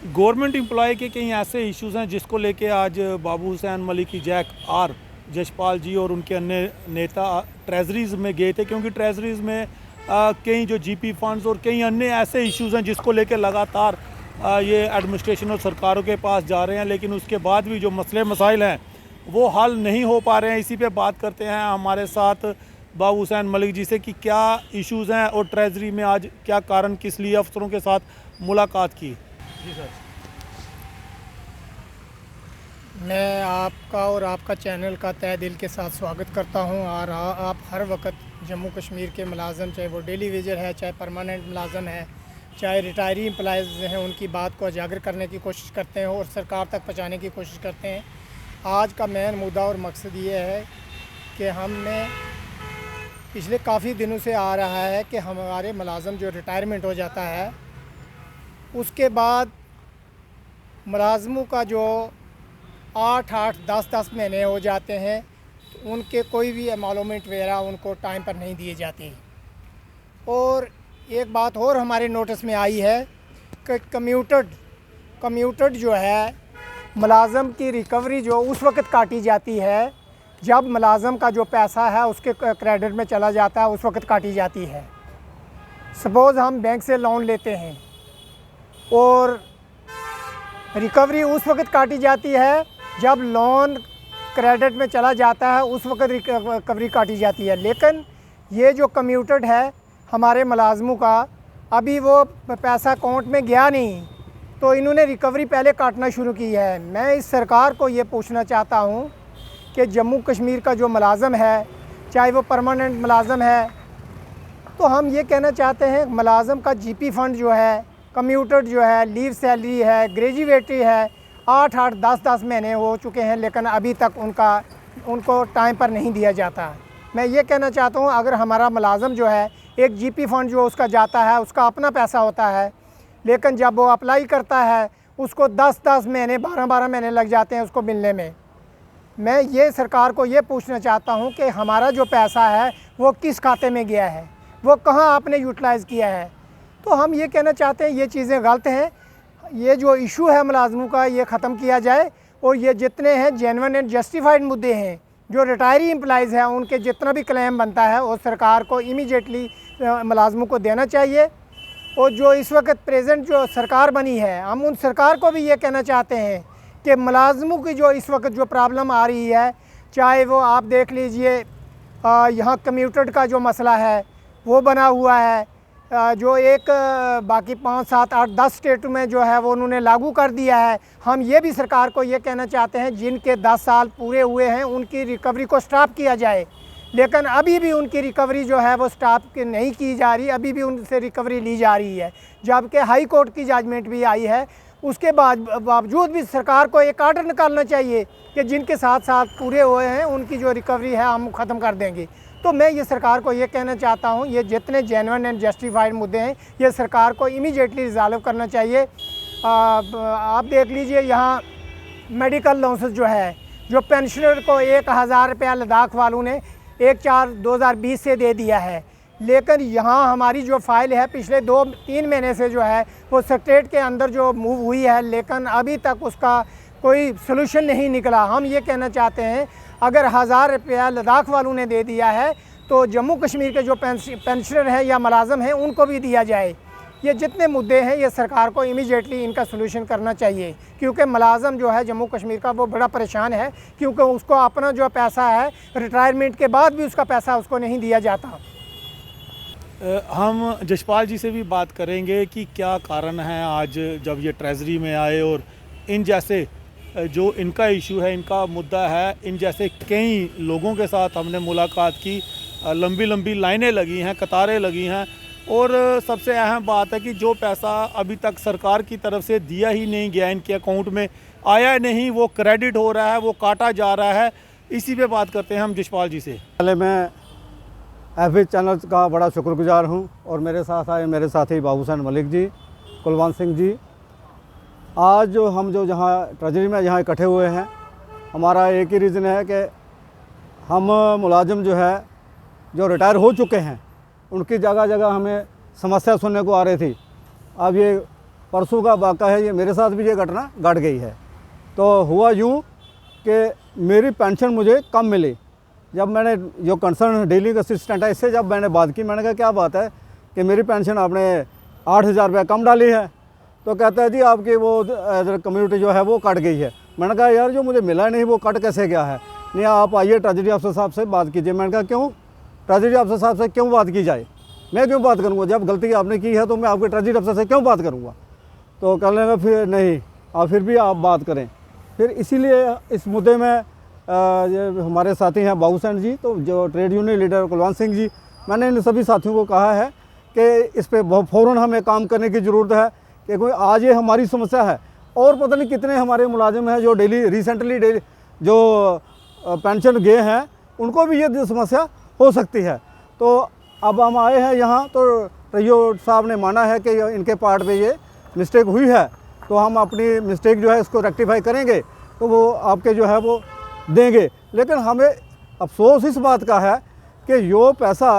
Government employ के कई ऐसे इश्यूज़ हैं जिसको लेके आज बाबू हुसैन मलिक, जैक आर, जशपाल जी और उनके अन्य नेता ट्रेजरीज़ में गए थे, क्योंकि ट्रेजरीज़ में कई जो जीपी फंड्स और कई अन्य ऐसे इश्यूज़ हैं जिसको लेके लगातार ये एडमिनिस्ट्रेशन और सरकारों के पास जा रहे हैं, लेकिन उसके बाद भी जो मसले मसाइल हैं वो हल नहीं हो पा रहे हैं। इसी पे बात करते हैं हमारे साथ बाबू हुसैन मलिक जी से कि क्या इश्यूज़ हैं और ट्रेजरी में आज क्या कारण, किस लिए अफसरों के साथ मुलाकात की। जी सर। मैं आपका और आपका चैनल का तहे दिल के साथ स्वागत करता हूं। और आप हर वक्त जम्मू कश्मीर के मुलाजम, चाहे वो डेली वेजर है, चाहे परमानेंट मुलाजम है, चाहे रिटायरी एम्प्लॉयज़ हैं, उनकी बात को उजागर करने की कोशिश करते हैं और सरकार तक पहुंचाने की कोशिश करते हैं। आज का मेन मुद्दा और मकसद ये है कि हमने पिछले काफ़ी दिनों से आ रहा है कि हमारे मुलाजम जो रिटायरमेंट हो जाता है उसके बाद मुलाजमों का जो 8-8, 10-10 महीने हो जाते हैं तो उनके कोई भी एमॉलमेंट वगैरह उनको टाइम पर नहीं दिए जाते। और एक बात और हमारे नोटिस में आई है कि कम्यूटेड जो है मुलाजम की रिकवरी जो उस वक्त काटी जाती है जब मुलाजम का जो पैसा है उसके क्रेडिट में चला जाता है, उस वक्त काटी जाती है। सपोज़ हम बैंक से लोन लेते हैं और रिकवरी उस वक्त काटी जाती है जब लोन क्रेडिट में चला जाता है, उस वक्त रिकवरी काटी जाती है। लेकिन ये जो कम्यूटेड है हमारे मुलाजमों का, अभी वो पैसा अकाउंट में गया नहीं तो इन्होंने रिकवरी पहले काटना शुरू की है। मैं इस सरकार को ये पूछना चाहता हूँ कि जम्मू कश्मीर का जो मुलाजम है, चाहे वो परमानेंट मुलाजम है, तो हम ये कहना चाहते हैं मुलाजम का जीपी फ़ंड जो है, कम्यूटेड जो है, लीव सैलरी है, ग्रेजुएटी है, 8-8, 10-10 महीने हो चुके हैं लेकिन अभी तक उनको टाइम पर नहीं दिया जाता। मैं ये कहना चाहता हूँ अगर हमारा मुलाजम जो है, एक जीपी फ़ंड जो उसका जाता है उसका अपना पैसा होता है, लेकिन जब वो अप्लाई करता है उसको 10-10 महीने, 12-12 महीने लग जाते हैं उसको मिलने में। मैं ये सरकार को ये पूछना चाहता हूँ कि हमारा जो पैसा है वो किस खाते में गया है, वो कहाँ आपने यूटिलाइज़ किया है। तो हम ये कहना चाहते हैं ये चीज़ें गलत हैं। ये जो इशू है मुलाजमों का ये ख़त्म किया जाए और ये जितने हैं जेन्युइन एंड जस्टिफाइड मुद्दे हैं, जो रिटायरी एम्प्लॉयज़ हैं उनके जितना भी क्लेम बनता है वो सरकार को इमीडिएटली मुलाजमों को देना चाहिए। और जो इस वक्त प्रेजेंट जो सरकार बनी है, हम उन सरकार को भी ये कहना चाहते हैं कि मुलाजमों की जो इस वक्त जो प्रॉब्लम आ रही है, चाहे वो आप देख लीजिए यहाँ कम्यूटेड का जो मसला है वो बना हुआ है, जो एक बाकी 5, 7, 8, 10 स्टेट में जो है वो उन्होंने लागू कर दिया है। हम ये भी सरकार को ये कहना चाहते हैं जिनके 10 साल पूरे हुए हैं उनकी रिकवरी को स्टॉप किया जाए, लेकिन अभी भी उनकी रिकवरी जो है वो स्टॉप नहीं की जा रही, अभी भी उनसे रिकवरी ली जा रही है, जबकि हाई कोर्ट की जजमेंट भी आई है। उसके बावजूद भी सरकार को एक आर्डर निकालना चाहिए कि जिनके 7 साल पूरे हुए हैं उनकी जो रिकवरी है हम ख़त्म कर देंगे। तो मैं ये सरकार को ये कहना चाहता हूँ ये जितने जेन्युइन एंड जस्टिफाइड मुद्दे हैं ये सरकार को इमीडिएटली रिजॉल्व करना चाहिए। आप देख लीजिए यहाँ मेडिकल लोन्स जो है, जो पेंशनर को 1000 रुपया लद्दाख वालों ने 1/4/2020 से दे दिया है, लेकिन यहाँ हमारी जो फ़ाइल है पिछले 2-3 महीने से जो है वो सेक्रेटरीट के अंदर जो मूव हुई है, लेकिन अभी तक उसका कोई सलूशन नहीं निकला। हम ये कहना चाहते हैं अगर 1000 रुपया लद्दाख वालों ने दे दिया है तो जम्मू कश्मीर के जो पेंशनर हैं या मुलाजम हैं उनको भी दिया जाए। ये जितने मुद्दे हैं ये सरकार को इमीडिएटली इनका सलूशन करना चाहिए, क्योंकि मुलाजम जो है जम्मू कश्मीर का वो बड़ा परेशान है, क्योंकि उसको अपना जो पैसा है रिटायरमेंट के बाद भी उसका पैसा उसको नहीं दिया जाता। हम जशपाल जी से भी बात करेंगे कि क्या कारण है आज जब ये ट्रेजरी में आए और इन जैसे जो इनका इशू है, इनका मुद्दा है, इन जैसे कई लोगों के साथ हमने मुलाकात की, लंबी लंबी लाइनें लगी हैं, कतारें लगी हैं और सबसे अहम बात है कि जो पैसा अभी तक सरकार की तरफ से दिया ही नहीं गया, इनके अकाउंट में आया नहीं, वो क्रेडिट हो रहा है, वो काटा जा रहा है। इसी पे बात करते हैं हम जशपाल जी से। पहले मैं एफ चैनल का बड़ा शुक्रगुजार हूं और मेरे साथ आए मेरे साथी बाबू हुसैन मलिक जी, कुलवंत सिंह जी। आज जो हम जो जहाँ ट्रेजरी में यहाँ इकट्ठे हुए हैं, हमारा एक ही रीज़न है कि हम मुलाजिम जो है जो रिटायर हो चुके हैं उनकी जगह जगह हमें समस्या सुनने को आ रही थी। अब ये परसों का वाक़ा है, ये मेरे साथ भी ये घटना घट गई है। तो हुआ यूँ कि मेरी पेंशन मुझे कम मिली। जब मैंने जो कंसर्न डीलिंग असिस्टेंट है इससे जब मैंने बात की, मैंने कहा क्या बात है कि मेरी पेंशन आपने 8,000 रुपये कम डाली है। तो कहता है जी आपकी वो कम्युनिटी जो है वो कट गई है। मैंने कहा यार जो मुझे मिला नहीं वो कट कैसे गया है? नहीं आप आइए ट्रेजरी अफसर साहब से बात कीजिए। मैंने कहा क्यों ट्रेजरी अफसर साहब से क्यों बात की जाए? मैं क्यों बात करूँगा? जब गलती आपने की है तो मैं आपके ट्रेजरी अफसर से क्यों बात करूँगा? तो कहने लगा फिर नहीं और फिर भी आप बात करें। फिर इसीलिए इस मुद्दे में ये हमारे साथी हैं बाबू सेन जी, तो जो trade union leader Kulwant Singh ji, मैंने इन सभी साथियों को कहा है कि इस पर फ़ौरन हमें काम करने की ज़रूरत है कि कोई आज ये हमारी समस्या है और पता नहीं कितने हमारे मुलाजिम हैं जो रिसेंटली जो पेंशन गए हैं उनको भी ये समस्या हो सकती है। तो अब हम आए हैं यहाँ, तो रैयो साहब ने माना है कि इनके पार्ट पे ये मिस्टेक हुई है, तो हम अपनी मिस्टेक जो है इसको रेक्टिफाई करेंगे तो वो आपके जो है वो देंगे। लेकिन हमें अफसोस इस बात का है कि जो पैसा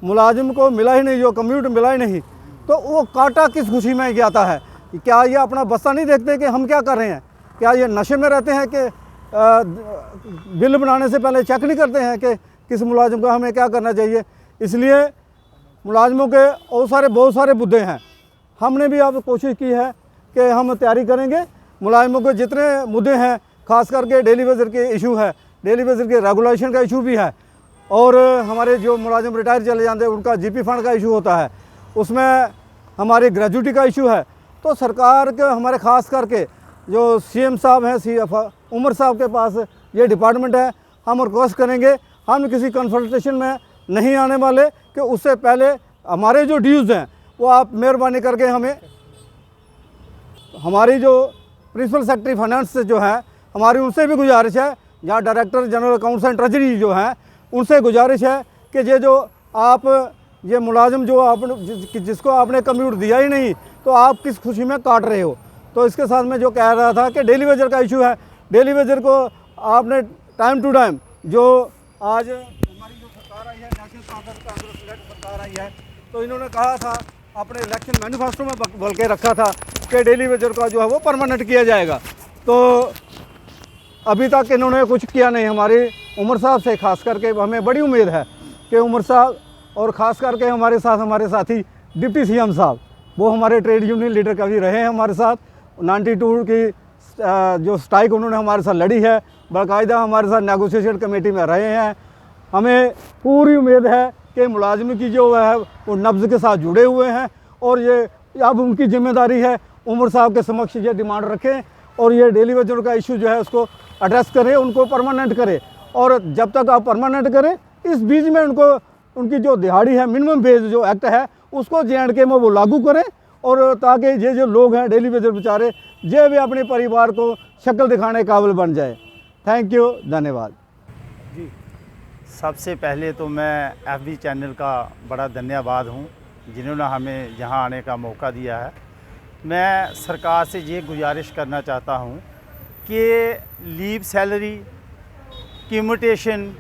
मुलाजिम को मिला ही नहीं, जो कम्यूट मिला ही नहीं, तो वो काटा किस खुशी में जाता है? क्या ये अपना बस्ता नहीं देखते कि हम क्या कर रहे हैं? क्या ये नशे में रहते हैं कि बिल बनाने से पहले चेक नहीं करते हैं कि किस मुलाजिम को हमें क्या करना चाहिए? इसलिए मुलाजिमों के और बहुत सारे मुद्दे हैं। हमने भी अब कोशिश की है कि हम तैयारी करेंगे। मुलाजिमों के जितने मुद्दे हैं, ख़ास करके डेली वेजर के इशू है, डेली वेजर के रेगुलेशन का इशू भी है, और हमारे जो मुलाजिम रिटायर चले जाते हैं उनका जीपी फंड का इशू होता है, उसमें हमारी ग्रेजुटी का इशू है। तो सरकार के हमारे ख़ास करके जो सीएम साहब हैं, उमर साहब के पास ये डिपार्टमेंट है, हम रिक्वेस्ट करेंगे, हम किसी कंसल्टेशन में नहीं आने वाले कि उससे पहले हमारे जो ड्यूज़ हैं वो आप मेहरबानी करके हमें, हमारी जो प्रिंसिपल सेक्रेटरी फाइनेंस से जो है हमारी उनसे भी गुजारिश है, जहाँ director general accounts and treasury जो हैं उनसे गुजारिश है कि ये जो आप ये मुलाजिम जो आप जिसको आपने कम्यूट दिया ही नहीं, तो आप किस खुशी में काट रहे हो? तो इसके साथ मैं जो कह रहा था कि डेली वेजर का इशू है, डेली वेजर को आपने टाइम टू टाइम जो आज हमारी जो सरकार आई है, नेशनल कांग्रेस सरकार आई है, तो इन्होंने कहा था अपने इलेक्शन मैनिफेस्टो में बोल के रखा था कि डेली वेजर का जो है वो परमानेंट किया जाएगा। तो अभी तक इन्होंने कुछ किया नहीं। हमारे उमर साहब से खास करके हमें बड़ी उम्मीद है कि उमर साहब और ख़ास करके हमारे साथ हमारे साथी डिप्टी सीएम साहब, वो हमारे ट्रेड यूनियन लीडर कभी रहे हैं हमारे साथ। 92 की जो स्ट्राइक उन्होंने हमारे साथ लड़ी है, बाकायदा हमारे साथ नेगोशिएशन कमेटी में रहे हैं। हमें पूरी उम्मीद है कि मुलाजिम की जो है वो नब्ज़ के साथ जुड़े हुए हैं, और ये अब उनकी जिम्मेदारी है उमर साहब के समक्ष ये डिमांड रखें और ये डेली वेजर का इशू जो है उसको एड्रेस करें, उनको परमानेंट करें। और जब तक आप परमानेंट करें, इस बीच में उनकी जो दिहाड़ी है, मिनिमम वेज जो एक्ट है, उसको J&K में वो लागू करें, और ताकि ये जो लोग हैं डेली वेजर बेचारे, ये भी अपने परिवार को शक्ल दिखाने के काबिल बन जाए। थैंक यू, धन्यवाद जी। सबसे पहले तो मैं FB चैनल का बड़ा धन्यवाद हूँ जिन्होंने हमें यहाँ आने का मौका दिया है। मैं सरकार से ये गुजारिश करना चाहता हूँ कि लीव सैलरी, कम्यूटेशन,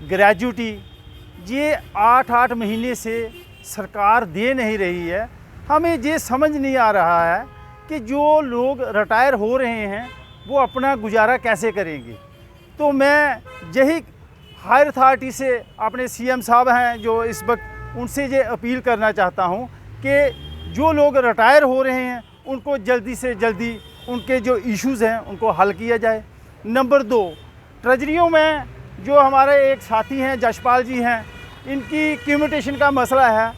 ग्रेजुटी, ये 8-8 महीने से सरकार दे नहीं रही है। हमें ये समझ नहीं आ रहा है कि जो लोग रिटायर हो रहे हैं वो अपना गुजारा कैसे करेंगे। तो मैं यही हायर अथॉरिटी से, अपने सीएम साहब हैं जो इस वक्त, उनसे ये अपील करना चाहता हूँ कि जो लोग रिटायर हो रहे हैं उनको जल्दी से जल्दी उनके जो इश्यूज़ हैं उनको हल किया जाए। नंबर 2, ट्रेजरियों में जो हमारे एक साथी हैं जशपाल जी हैं, इनकी कम्यूटेशन का मसला है,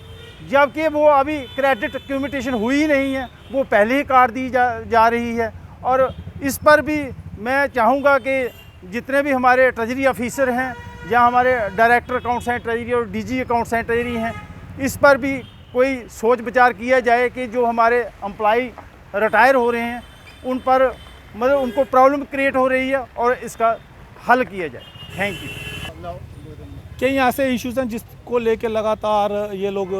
जबकि वो अभी क्रेडिट कम्यूटेशन हुई ही नहीं है, वो पहले ही काट दी जा रही है। और इस पर भी मैं चाहूँगा कि जितने भी हमारे ट्रेजरी ऑफिसर हैं या हमारे डायरेक्टर अकाउंट्स एंड ट्रेजरी और DG अकाउंट्स एंड ट्रेजरी हैं, इस पर भी कोई सोच विचार किया जाए कि जो हमारे एम्प्लॉई रिटायर हो रहे हैं उन पर मतलब उनको प्रॉब्लम क्रिएट हो रही है और इसका हल किया जाए। Thank you. कई ऐसे इश्यूज़ हैं जिसको लेके लगातार ये लोग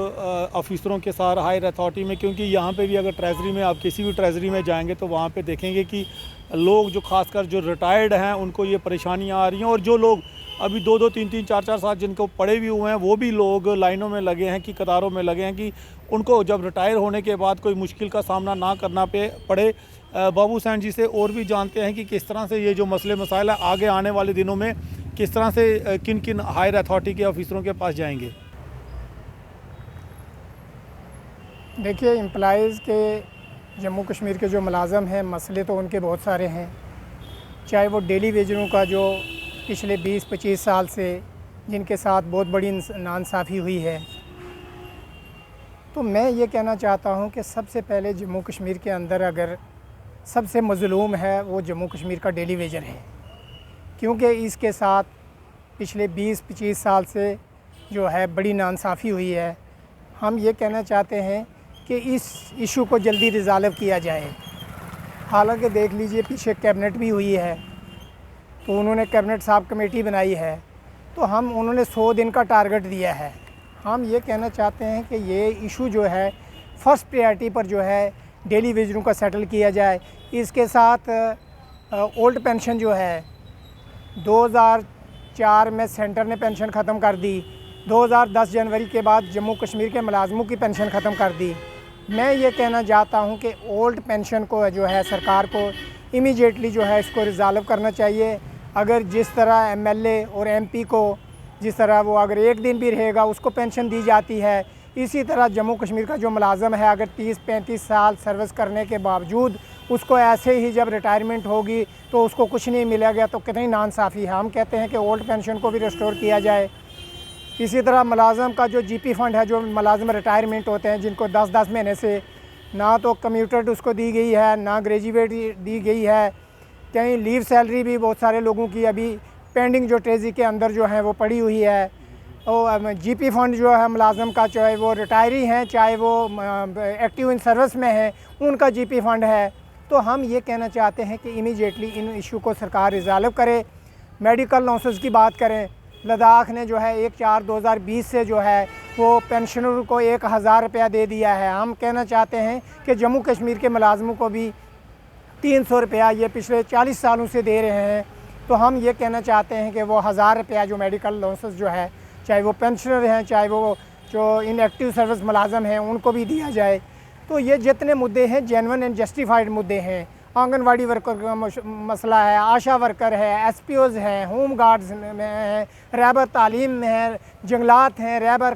ऑफिसरों के साथ हायर अथॉरिटी में, क्योंकि यहाँ पे भी अगर ट्रेजरी में आप किसी भी ट्रेजरी में जाएंगे तो वहाँ पे देखेंगे कि लोग जो खासकर जो रिटायर्ड हैं उनको ये परेशानियाँ आ रही हैं, और जो लोग अभी 2-2, 3-3, 4-4 साल जिनको पड़े भी हुए हैं वो भी लोग लाइनों में लगे हैं कि कतारों में लगे हैं कि उनको जब रिटायर होने के बाद कोई मुश्किल का सामना ना करना पड़े। बाबू हुसैन जी से और भी जानते हैं कि किस तरह से ये जो मसले मसाइल है आगे आने वाले दिनों में किस तरह से किन किन हायर अथॉरिटी के ऑफिसरों के पास जाएंगे। देखिए, एम्प्लॉइज़ के जम्मू कश्मीर के जो मुलाजम हैं, मसले तो उनके बहुत सारे हैं, चाहे वो डेली वेजरों का जो पिछले 20-25 साल से जिनके साथ बहुत बड़ी नाइंसाफ़ी हुई है। तो मैं ये कहना चाहता हूँ कि सबसे पहले जम्मू कश्मीर के अंदर अगर सबसे मज़लूम है वो जम्मू कश्मीर का डेली वेजर है, क्योंकि इसके साथ पिछले 20-25 साल से जो है बड़ी नाइंसाफ़ी हुई है। हम ये कहना चाहते हैं कि इस इशू को जल्दी रिज़ॉल्व किया जाए। हालांकि देख लीजिए, पीछे कैबिनेट भी हुई है, तो उन्होंने कैबिनेट साहब कमेटी बनाई है, तो हम उन्होंने 100 दिन का टारगेट दिया है। हम ये कहना चाहते हैं कि ये इशू जो है फर्स्ट प्रायोरिटी पर जो है डेली वेजरों का सेटल किया जाए। इसके साथ ओल्ड पेंशन जो है 2004 में सेंटर ने पेंशन ख़त्म कर दी, 2010 जनवरी के बाद जम्मू कश्मीर के मुलाजमों की पेंशन ख़त्म कर दी। मैं ये कहना चाहता हूँ कि ओल्ड पेंशन को जो है सरकार को इमीडिएटली जो है इसको रिज़ॉल्व करना चाहिए। अगर जिस तरह एमएलए और एमपी को जिस तरह वो अगर एक दिन भी रहेगा उसको पेंशन दी जाती है, इसी तरह जम्मू कश्मीर का जो मुलाजम है अगर 30-35 साल सर्विस करने के बावजूद उसको ऐसे ही जब रिटायरमेंट होगी तो उसको कुछ नहीं मिलेगा, तो कितनी नाइंसाफ़ी है। हम कहते हैं कि ओल्ड पेंशन को भी रिस्टोर किया जाए। इसी तरह मुलाजम का जो जीपी फ़ंड है, जो मुलाजम रिटायरमेंट होते हैं जिनको 10-10 महीने से ना तो कम्यूटेड उसको दी गई है, ना ग्रेजुएट दी गई है, कहीं लीव सैलरी भी बहुत सारे लोगों की अभी पेंडिंग जो ट्रेजरी के अंदर जो है वो पड़ी हुई है। और जीपी फ़ंड जो है मुलाजम का, चाहे वो रिटायरी हैं चाहे वो एक्टिव इन सर्विस में हैं, उनका जीपी फ़ंड है। तो हम ये कहना चाहते हैं कि इमीडिएटली इन इशू को सरकार रिज़ॉल्व करे। मेडिकल लॉसेस की बात करें, लद्दाख ने जो है 1/4/2020 से जो है वो पेंशनर को 1000 रुपया दे दिया है। हम कहना चाहते हैं कि जम्मू कश्मीर के मुलाजमों को भी 300 रुपया ये पिछले 40 सालों से दे रहे हैं। तो हम ये कहना चाहते हैं कि वो 1000 रुपया जो मेडिकल लॉसेस जो है, चाहे वो पेंशनर हैं चाहे वो जो इनएक्टिव सर्विस मुलाजम हैं, उनको भी दिया जाए। तो ये जितने मुद्दे हैं जेन्युइन एंड जस्टिफाइड मुद्दे हैं। आंगनवाड़ी वर्कर का मसला है, आशा वर्कर है, एसपीओज़ हैं, होम गार्ड्स में हैं, रहबर तालीम में है, जंगलात हैं, रहबर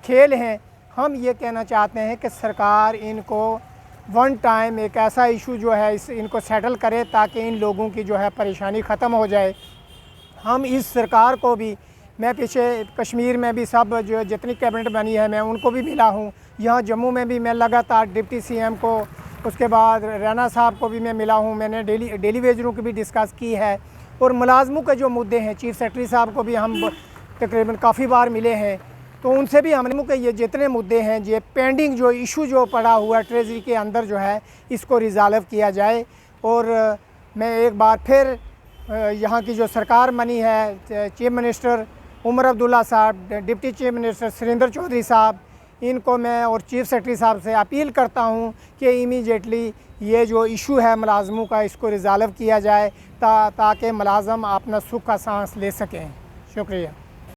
खेल हैं। हम ये कहना चाहते हैं कि सरकार इनको वन टाइम एक ऐसा इशू जो है इनको सेटल करे ताकि इन लोगों की जो है परेशानी ख़त्म हो जाए। हम इस सरकार को भी, मैं पीछे कश्मीर में भी सब जो जितनी कैबिनेट बनी है मैं उनको भी मिला हूँ, यहाँ जम्मू में भी मैं लगातार डिप्टी सीएम को, उसके बाद रैना साहब को भी मैं मिला हूँ। मैंने डेली वेजरों की भी डिस्कस की है, और मुलाजमों के जो मुद्दे हैं चीफ सेक्रेटरी साहब को भी हम तकरीबन काफ़ी बार मिले हैं, तो उनसे भी हमने के ये जितने मुद्दे हैं, ये पेंडिंग जो इशू जो पड़ा हुआ ट्रेजरी के अंदर जो है इसको रिज़ॉल्व किया जाए। और मैं एक बार फिर यहाँ की जो सरकार बनी है, chief minister Omar Abdullah sahab, deputy chief minister Surinder Choudhary sahab, इनको मैं और चीफ सेक्रेटरी साहब से अपील करता हूँ कि इमीडिएटली ये जो इशू है मुलाजमों का इसको रिज़ॉल्व किया जाए ताकि मुलाजम अपना सुख का सांस ले सकें। शुक्रिया।